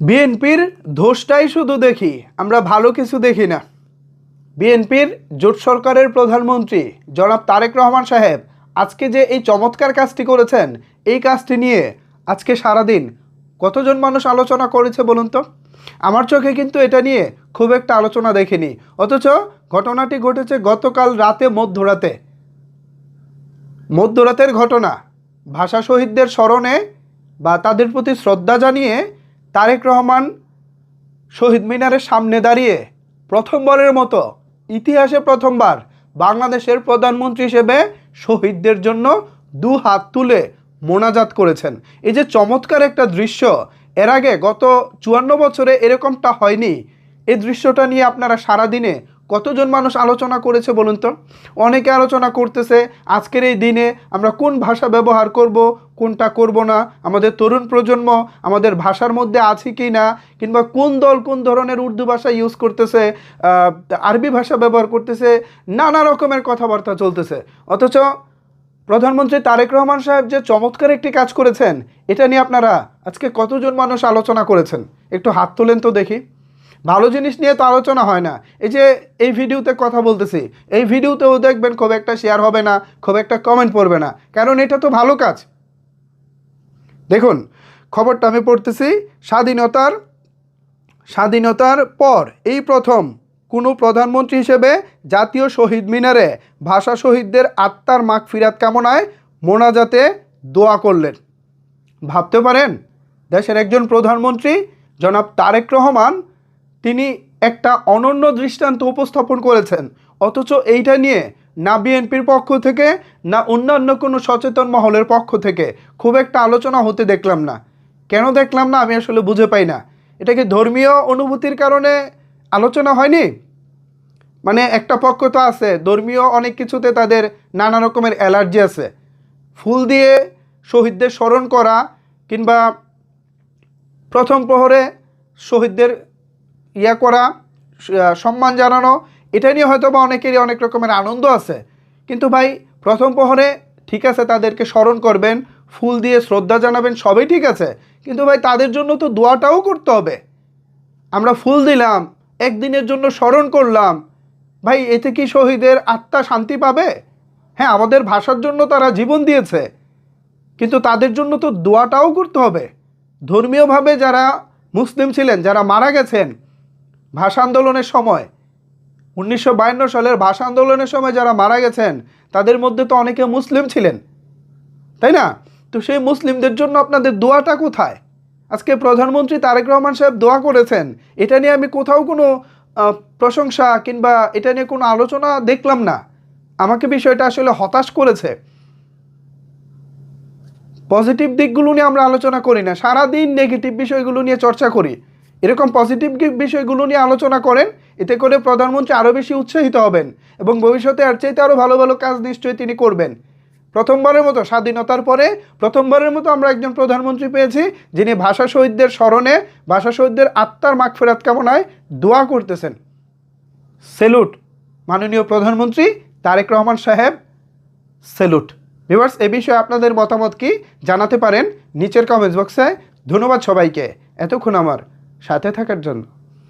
বিএনপির দোষটাই শুধু দেখি, আমরা ভালো কিছু দেখি না। বিএনপির জোট সরকারের প্রধানমন্ত্রী জনাব তারেক রহমান সাহেব আজকে যে এই চমৎকার কাজটি করেছেন, এই কাজটি নিয়ে আজকে সারাদিন কতজন মানুষ আলোচনা করেছে বলুন তো? আমার চোখে কিন্তু এটা নিয়ে খুব একটা আলোচনা দেখিনি। অথচ ঘটনাটি ঘটেছে গতকাল রাতে, মধ্যরাতের ঘটনা। ভাষা শহীদদের স্মরণে বা তাদের প্রতি শ্রদ্ধা জানিয়ে তারেক রহমান শহীদ মিনারের সামনে দাঁড়িয়ে প্রথমবারের মতো, ইতিহাসে প্রথমবার, বাংলাদেশের প্রধানমন্ত্রী হিসেবে শহীদদের জন্য দু হাত তুলে মোনাজাত করেছেন। এই যে চমৎকার একটা দৃশ্য, এর আগে গত 54 বছরে এরকমটা হয়নি। এই দৃশ্যটা নিয়ে আপনারা সারাদিনে কতজন মানুষ আলোচনা করেছে বলুন তো? অনেকে আলোচনা করতেছে আজকের এই দিনে আমরা কোন ভাষা ব্যবহার করব, কোনটা করব না, আমাদের তরুণ প্রজন্ম আমাদের ভাষার মধ্যে আছে কি না, কিংবা কোন দল কোন ধরনের উর্দু ভাষা ইউজ করতেছে, আরবি ভাষা ব্যবহার করতেছে, নানা রকমের কথাবার্তা চলতেছে। অথচ প্রধানমন্ত্রী তারেক রহমান সাহেব যে চমৎকার একটি কাজ করেছেন, এটা নিয়ে আপনারা আজকে কতজন মানুষ আলোচনা করেছেন? একটু হাত তোলেন তো দেখি। ভালো জিনিস নিয়ে তো আলোচনা হয় না। এই যে এই ভিডিওতে কথা বলতেছি, এই ভিডিওতেও দেখবেন খুব একটা শেয়ার হবে না, খুব একটা কমেন্ট পড়বে না, কারণ এটা তো ভালো কাজ। দেখুন খবরটা আমি পড়তেছি। স্বাধীনতার পর এই প্রথম কোনো প্রধানমন্ত্রী হিসেবে জাতীয় শহীদ মিনারে ভাষা শহীদদের আত্মার মাগফিরাত কামনায় মোনাজাতে দোয়া করলেন। ভাবতে পারেন, দেশের একজন প্রধানমন্ত্রী জনাব তারেক রহমান, তিনি একটা অনন্য দৃষ্টান্ত উপস্থাপন করেছেন। অথচ এইটা নিয়ে না বিএনপির পক্ষ থেকে না অন্যান্য কোনো সচেতন মহলের পক্ষ থেকে খুব একটা আলোচনা হতে দেখলাম না। কেন দেখলাম না আমি আসলে বুঝে পাই না। এটা কি ধর্মীয় অনুভূতির কারণে আলোচনা হয়নি? মানে একটা পক্ষ তো আছে, ধর্মীয় অনেক কিছুতে তাদের নানা রকমের অ্যালার্জি আছে। ফুল দিয়ে শহীদদের স্মরণ করা কিংবা প্রথম প্রহরে শহীদদের করা, সম্মান জানানো, এটা নিয়ে হয়তো বা অনেকেরই অনেক রকমের আনন্দ আছে। কিন্তু ভাই, প্রথম প্রহরে ঠিক আছে তাদেরকে স্মরণ করবেন, ফুল দিয়ে শ্রদ্ধা জানাবেন, সবই ঠিক আছে, কিন্তু ভাই তাদের জন্য তো দোয়াটাও করতে হবে। আমরা ফুল দিলাম, একদিনের জন্য স্মরণ করলাম, ভাই এতে কি শহীদের আত্মা শান্তি পাবে? হ্যাঁ, আমাদের ভাষার জন্য তারা জীবন দিয়েছে, কিন্তু তাদের জন্য তো দোয়াটাও করতে হবে। ধর্মীয়ভাবে যারা মুসলিম ছিলেন, যারা মারা গেছেন ভাষা আন্দোলনের সময়, 1952 সালের ভাষা আন্দোলনের সময় যারা মারা গেছেন, তাদের মধ্যে তো অনেকে মুসলিম ছিলেন, তাই না? তো সেই মুসলিমদের জন্য আপনাদের দোয়াটা কোথায়? আজকে প্রধানমন্ত্রী তারেক রহমান সাহেব দোয়া করেছেন, এটা নিয়ে আমি কোথাও কোনো প্রশংসা কিংবা এটা নিয়ে কোনো আলোচনা দেখলাম না। আমাকে বিষয়টা আসলে হতাশ করেছে। পজিটিভ দিকগুলো নিয়ে আমরা আলোচনা করি না, সারাদিন নেগেটিভ বিষয়গুলো নিয়ে চর্চা করি। এরকম পজিটিভ বিষয়গুলো নিয়ে আলোচনা করেন, এতে করে প্রধানমন্ত্রী আরও বেশি উৎসাহিত হবেন এবং ভবিষ্যতে এর চাইতে আরও ভালো ভালো কাজ নিশ্চয়ই তিনি করবেন। প্রথমবারের মতো, স্বাধীনতার পরে প্রথমবারের মতো আমরা একজন প্রধানমন্ত্রী পেয়েছি যিনি ভাষা শহীদদের স্মরণে, ভাষা শহীদদের আত্মার মাগফিরাত কামনায় দোয়া করতেছেন। সেলুট মাননীয় প্রধানমন্ত্রী তারেক রহমান সাহেব, সেলুট। ভিউয়ার্স, এ বিষয়ে আপনাদের মতামত কি জানাতে পারেন নিচের কমেন্টস বক্সে। ধন্যবাদ সবাইকে এতক্ষণ আমার সাথে থাকার জন্য।